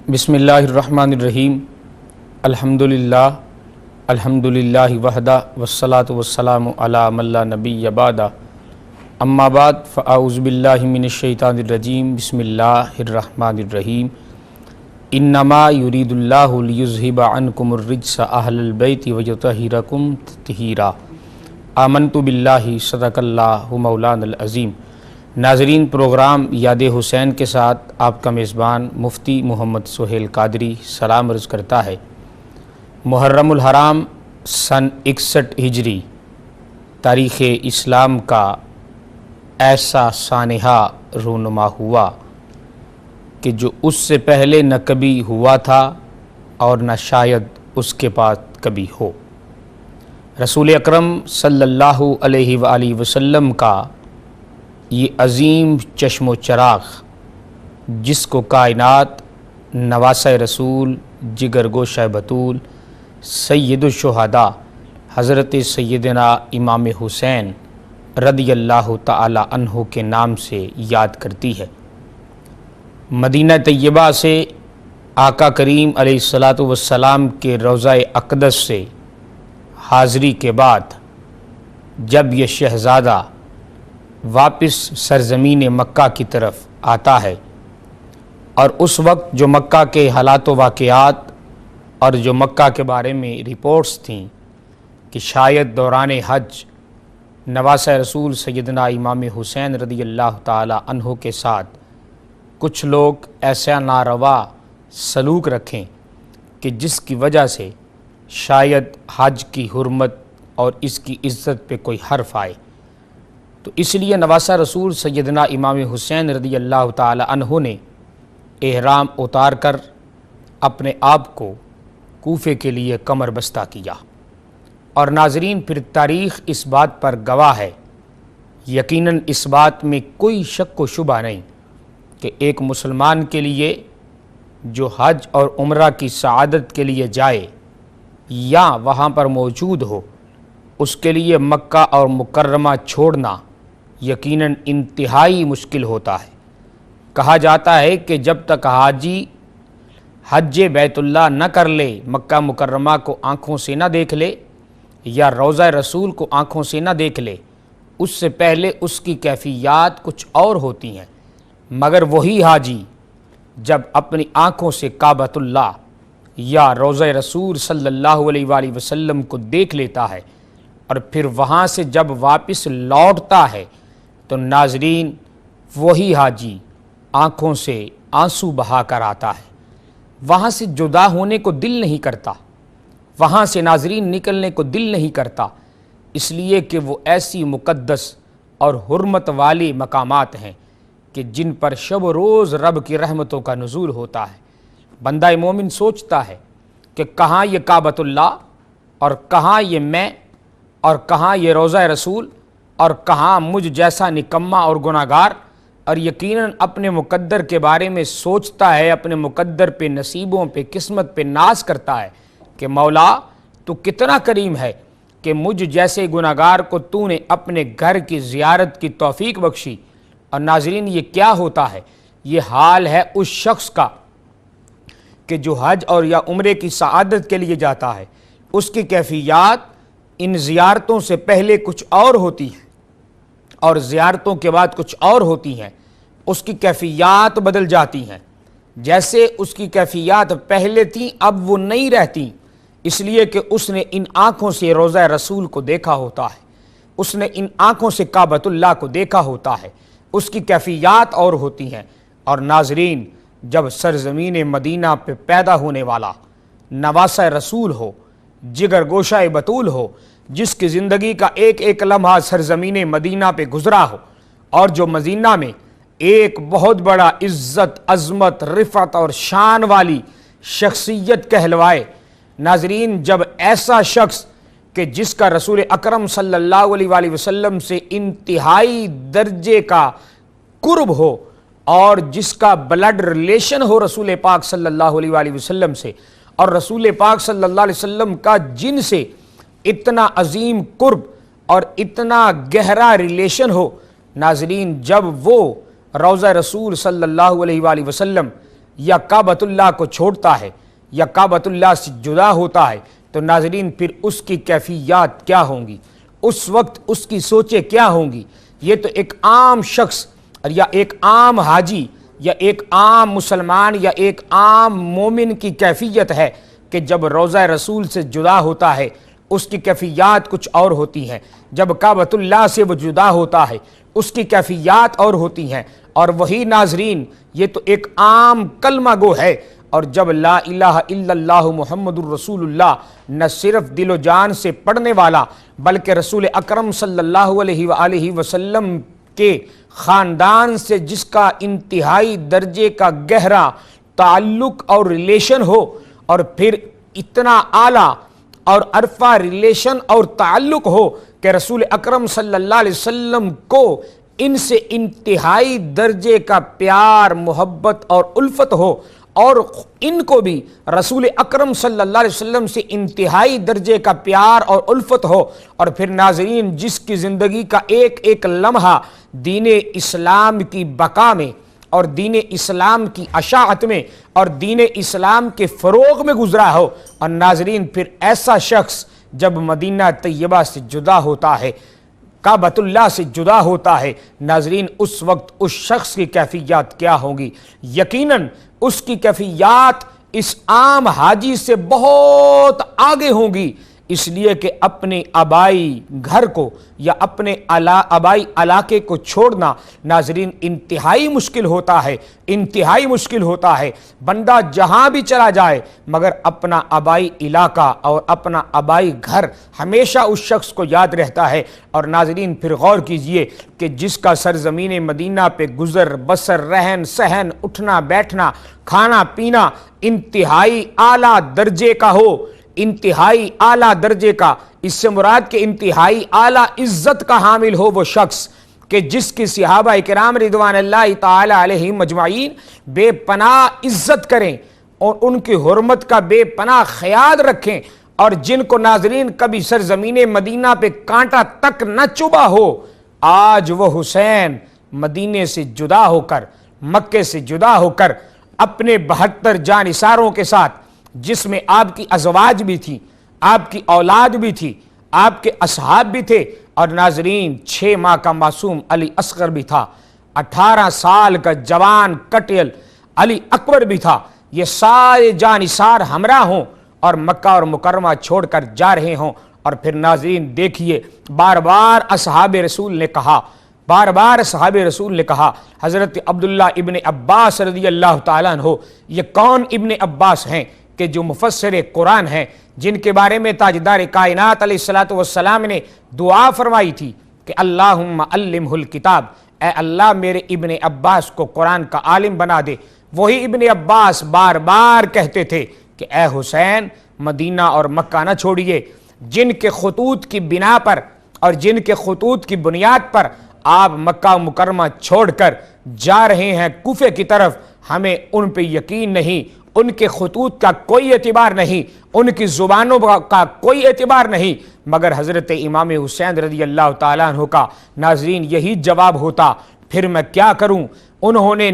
بسم اللہ الرحمن الرحیم الحمدللہ وحدہ والصلاة والسلام علی من لا نبی بعدہ اما بعد فاعوذ باللہ من الشیطان الرجیم بسم اللہ الرحمن الرحیم انما یرید اللہ لیذہب عنکم الرجس اہل البیت ویطہرکم تطہیرا آمنت باللہ صدق اللہ مولانا العظیم۔ ناظرین، پروگرام یاد حسین کے ساتھ آپ کا میزبان مفتی محمد سہیل قادری سلام عرض کرتا ہے۔ محرم الحرام سن 61 ہجری تاریخ اسلام کا ایسا سانحہ رونما ہوا کہ جو اس سے پہلے نہ کبھی ہوا تھا اور نہ شاید اس کے بعد کبھی ہو۔ رسول اکرم صلی اللہ علیہ وآلہ وسلم کا یہ عظیم چشم و چراغ، جس کو کائنات نواسہ رسول، جگر گوشہ بطول، سید الشہداء حضرت سیدنا امام حسین رضی اللہ تعالی عنہ کے نام سے یاد کرتی ہے۔ مدینہ طیبہ سے آقا کریم علیہ السلام کے روضہ اقدس سے حاضری کے بعد جب یہ شہزادہ واپس سرزمین مکہ کی طرف آتا ہے، اور اس وقت جو مکہ کے حالات و واقعات اور جو مکہ کے بارے میں رپورٹس تھیں کہ شاید دوران حج نواسہ رسول سیدنا امام حسین رضی اللہ تعالی عنہ کے ساتھ کچھ لوگ ایسا ناروا سلوک رکھیں کہ جس کی وجہ سے شاید حج کی حرمت اور اس کی عزت پہ کوئی حرف آئے، تو اس لیے نواسہ رسول سیدنا امام حسین رضی اللہ تعالی عنہ نے احرام اتار کر اپنے آپ کو کوفے کے لیے کمر بستہ کیا۔ اور ناظرین، پھر تاریخ اس بات پر گواہ ہے، یقیناً اس بات میں کوئی شک و شبہ نہیں کہ ایک مسلمان کے لیے جو حج اور عمرہ کی سعادت کے لیے جائے یا وہاں پر موجود ہو، اس کے لیے مکہ اور مکرمہ چھوڑنا یقیناً انتہائی مشکل ہوتا ہے۔ کہا جاتا ہے کہ جب تک حاجی حج بیت اللہ نہ کر لے، مکہ مکرمہ کو آنکھوں سے نہ دیکھ لے یا روضہ رسول کو آنکھوں سے نہ دیکھ لے، اس سے پہلے اس کی کیفیات کچھ اور ہوتی ہیں، مگر وہی حاجی جب اپنی آنکھوں سے کعبۃ اللہ یا روضہ رسول صلی اللہ علیہ وآلہ وسلم کو دیکھ لیتا ہے اور پھر وہاں سے جب واپس لوٹتا ہے، تو ناظرین وہی حاجی آنکھوں سے آنسو بہا کر آتا ہے، وہاں سے جدا ہونے کو دل نہیں کرتا، وہاں سے ناظرین نکلنے کو دل نہیں کرتا، اس لیے کہ وہ ایسی مقدس اور حرمت والی مقامات ہیں کہ جن پر شب و روز رب کی رحمتوں کا نزول ہوتا ہے۔ بندہ مومن سوچتا ہے کہ کہاں یہ کعبۃ اللہ اور کہاں یہ میں اور کہاں یہ روضہ رسول اور کہاں مجھ جیسا نکمہ اور گناہگار، اور یقیناً اپنے مقدر کے بارے میں سوچتا ہے، اپنے مقدر پہ، نصیبوں پہ، قسمت پہ ناز کرتا ہے کہ مولا تو کتنا کریم ہے کہ مجھ جیسے گناہگار کو تو نے اپنے گھر کی زیارت کی توفیق بخشی۔ اور ناظرین، یہ کیا ہوتا ہے؟ یہ حال ہے اس شخص کا کہ جو حج اور یا عمرے کی سعادت کے لیے جاتا ہے، اس کی کیفیات ان زیارتوں سے پہلے کچھ اور ہوتی ہیں اور زیارتوں کے بعد کچھ اور ہوتی ہیں، اس کی کیفیات بدل جاتی ہیں۔ جیسے اس کی کیفیات پہلے تھیں اب وہ نہیں رہتی، اس لیے کہ اس نے ان آنکھوں سے روضہ رسول کو دیکھا ہوتا ہے، اس نے ان آنکھوں سے کعبۃ اللہ کو دیکھا ہوتا ہے، اس کی کیفیات اور ہوتی ہیں۔ اور ناظرین، جب سرزمین مدینہ پہ پیدا ہونے والا نواسہ رسول ہو، جگر گوشہ بطول ہو، جس کی زندگی کا ایک ایک لمحہ سرزمین مدینہ پہ گزرا ہو، اور جو مدینہ میں ایک بہت بڑا عزت، عظمت، رفعت اور شان والی شخصیت کہلوائے، ناظرین جب ایسا شخص کہ جس کا رسول اکرم صلی اللہ علیہ وآلہ وسلم سے انتہائی درجے کا قرب ہو اور جس کا بلڈ ریلیشن ہو رسول پاک صلی اللہ علیہ وآلہ وسلم سے، اور رسول پاک صلی اللہ علیہ وسلم کا جن سے اتنا عظیم قرب اور اتنا گہرا ریلیشن ہو، ناظرین جب وہ روضہ رسول صلی اللہ علیہ وآلہ وسلم یا کعبۃ اللہ کو چھوڑتا ہے یا کعبۃ اللہ سے جدا ہوتا ہے تو ناظرین پھر اس کی کیفیات کیا ہوں گی، اس وقت اس کی سوچیں کیا ہوں گی۔ یہ تو ایک عام شخص یا ایک عام حاجی یا ایک عام مسلمان یا ایک عام مومن کی کیفیت ہے کہ جب روضہ رسول سے جدا ہوتا ہے اس کی کیفیات کچھ اور ہوتی ہیں، جب کعبۃ اللہ سے وہ جدا ہوتا ہے اس کی کیفیات اور ہوتی ہیں۔ اور وہی ناظرین یہ تو ایک عام کلمہ گو ہے، اور جب لا الہ الا اللہ محمد الرسول اللہ نہ صرف دل و جان سے پڑھنے والا بلکہ رسول اکرم صلی اللہ علیہ وآلہ وسلم کے خاندان سے جس کا انتہائی درجے کا گہرا تعلق اور ریلیشن ہو، اور پھر اتنا اعلیٰ اور عرفہ ریلیشن اور تعلق ہو کہ رسول اکرم صلی اللہ علیہ وسلم کو ان سے انتہائی درجے کا پیار محبت اور الفت ہو، اور ان کو بھی رسول اکرم صلی اللہ علیہ وسلم سے انتہائی درجے کا پیار اور الفت ہو، اور پھر ناظرین جس کی زندگی کا ایک ایک لمحہ دین اسلام کی بقا میں اور دین اسلام کی اشاعت میں اور دین اسلام کے فروغ میں گزرا ہو، اور ناظرین پھر ایسا شخص جب مدینہ طیبہ سے جدا ہوتا ہے، کعبۃ اللہ سے جدا ہوتا ہے، ناظرین اس وقت اس شخص کی کیفیات کیا ہوں گی؟ یقیناً اس کی کیفیات اس عام حاجی سے بہت آگے ہوں گی، اس لیے کہ اپنے آبائی گھر کو یا اپنے آبائی علاقے کو چھوڑنا ناظرین انتہائی مشکل ہوتا ہے، انتہائی مشکل ہوتا ہے۔ بندہ جہاں بھی چلا جائے مگر اپنا آبائی علاقہ اور اپنا آبائی گھر ہمیشہ اس شخص کو یاد رہتا ہے۔ اور ناظرین پھر غور کیجئے کہ جس کا سرزمین مدینہ پہ گزر بسر رہن سہن اٹھنا بیٹھنا کھانا پینا انتہائی اعلیٰ درجے کا ہو، انتہائی اعلیٰ درجے کا، اس سے مراد کہ انتہائی اعلیٰ عزت کا حامل ہو وہ شخص کہ جس کی صحابہ کرام رضوان اللہ تعالی علیہم اجمعین بے پناہ عزت کریں اور ان کی حرمت کا بے پناہ خیال رکھیں، اور جن کو ناظرین کبھی سرزمین مدینہ پہ کانٹا تک نہ چبھا ہو، آج وہ حسین مدینے سے جدا ہو کر مکے سے جدا ہو کر اپنے 72 جانثاروں کے ساتھ، جس میں آپ کی ازواج بھی تھی، آپ کی اولاد بھی تھی، آپ کے اصحاب بھی تھے، اور ناظرین 6 ماہ کا معصوم علی اصغر بھی تھا، 18 سال کا جوان کٹیل علی اکبر بھی تھا، یہ سارے جانثار ہمراہ ہوں اور مکہ اور مکرمہ چھوڑ کر جا رہے ہوں۔ اور پھر ناظرین دیکھیے بار بار اصحاب رسول نے کہا، بار بار صحابہ رسول نے کہا، حضرت عبداللہ ابن عباس رضی اللہ تعالیٰ عنہ، یہ کون ابن عباس ہیں کہ جو مفسر قرآن ہیں، جن کے بارے میں تاجدار کائنات علیہ السلام نے دعا فرمائی تھی کہ اللہم علمہ الکتاب، اے اللہ میرے ابن عباس کو قرآن کا عالم بنا دے۔ وہی ابن عباس بار بار کہتے تھے کہ اے حسین مدینہ اور مکہ نہ چھوڑیے، جن کے خطوط کی بنا پر اور جن کے خطوط کی بنیاد پر آپ مکہ مکرمہ چھوڑ کر جا رہے ہیں کوفے کی طرف، ہمیں ان پہ یقین نہیں، ان کے خطوط کا کوئی اعتبار نہیں، ان کی زبانوں کا کوئی اعتبار نہیں، مگر حضرت امام حسین رضی اللہ تعالیٰ عنہ کا ناظرین یہی جواب ہوتا، پھر میں کیا کروں؟ انہوں نے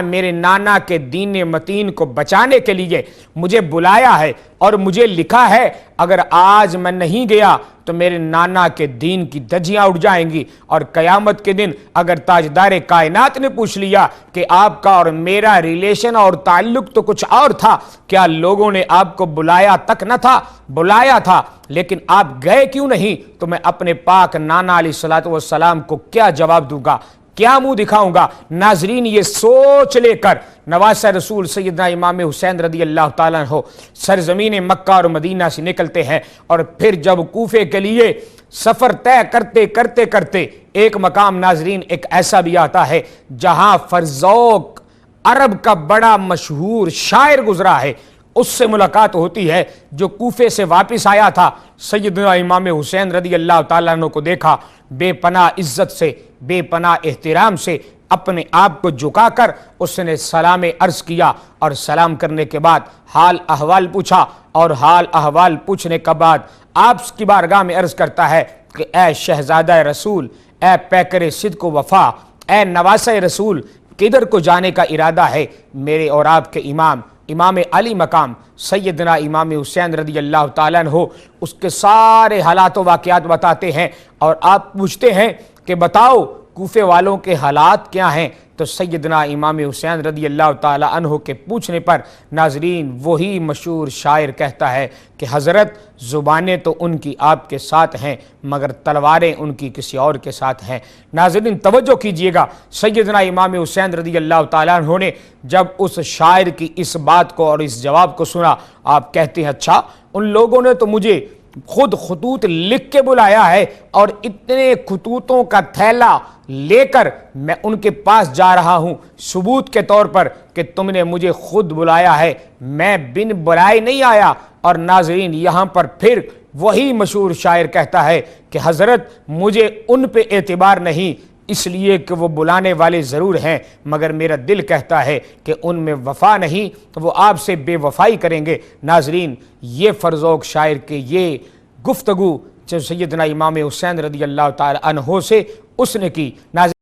میرے نانا کے دین متین کو بچانے کے لیے مجھے بلایا ہے اور مجھے لکھا ہے، اگر آج میں نہیں گیا تو میرے نانا کے دین کی دھجیاں اڑ جائیں گی، اور قیامت کے دن اگر تاجدار کائنات نے پوچھ لیا کہ آپ کا اور میرا ریلیشن اور تعلق تو کچھ اور تھا، کیا لوگوں نے آپ کو بلایا تک نہ تھا؟ بلایا تھا لیکن آپ گئے کیوں نہیں؟ تو میں اپنے پاک نانا علیہ السلام کو کیا جواب دوں گا، کیا منہ دکھاؤں گا؟ ناظرین یہ سوچ لے کر نواسہ رسول سیدنا امام حسین رضی اللہ تعالیٰ عنہ سرزمین مکہ اور مدینہ سے نکلتے ہیں، اور پھر جب کوفے کے لیے سفر طے کرتے کرتے ایک مقام ناظرین ایک ایسا بھی آتا ہے جہاں فرزوق عرب کا بڑا مشہور شاعر گزرا ہے، اس سے ملاقات ہوتی ہے جو کوفے سے واپس آیا تھا، سیدنا امام حسین رضی اللہ تعالیٰ عنہ کو دیکھا، بے پناہ عزت سے بے پناہ احترام سے اپنے آپ کو جھکا کر اس نے سلام عرض کیا، اور سلام کرنے کے بعد حال احوال پوچھا، اور حال احوال پوچھنے کے بعد آپ کی بارگاہ میں عرض کرتا ہے کہ اے شہزادہ رسول، اے پیکر صدق و وفا، اے نواسہ رسول، کدھر کو جانے کا ارادہ ہے میرے اور آپ کے امام علی مقام سیدنا امام حسین رضی اللہ تعالیٰ عنہ اس کے سارے حالات و واقعات بتاتے ہیں، اور آپ پوچھتے ہیں کہ بتاؤ کوفے والوں کے حالات کیا ہیں، تو سیدنا امام حسین رضی اللہ تعالیٰ عنہ کے پوچھنے پر ناظرین وہی مشہور شاعر کہتا ہے کہ حضرت زبانیں تو ان کی آپ کے ساتھ ہیں مگر تلواریں ان کی کسی اور کے ساتھ ہیں۔ ناظرین توجہ کیجئے گا، سیدنا امام حسین رضی اللہ تعالیٰ عنہ نے جب اس شاعر کی اس بات کو اور اس جواب کو سنا، آپ کہتے ہیں اچھا ان لوگوں نے تو مجھے خود خطوط لکھ کے بلایا ہے، اور اتنے خطوطوں کا تھیلا لے کر میں ان کے پاس جا رہا ہوں ثبوت کے طور پر کہ تم نے مجھے خود بلایا ہے، میں بن بلائے نہیں آیا۔ اور ناظرین یہاں پر پھر وہی مشہور شاعر کہتا ہے کہ حضرت مجھے ان پہ اعتبار نہیں، اس لیے کہ وہ بلانے والے ضرور ہیں مگر میرا دل کہتا ہے کہ ان میں وفا نہیں، تو وہ آپ سے بے وفائی کریں گے۔ ناظرین یہ فرزوق شاعر کے یہ گفتگو جو سیدنا امام حسین رضی اللہ تعالی عنہ سے اس نے کی، ناظرین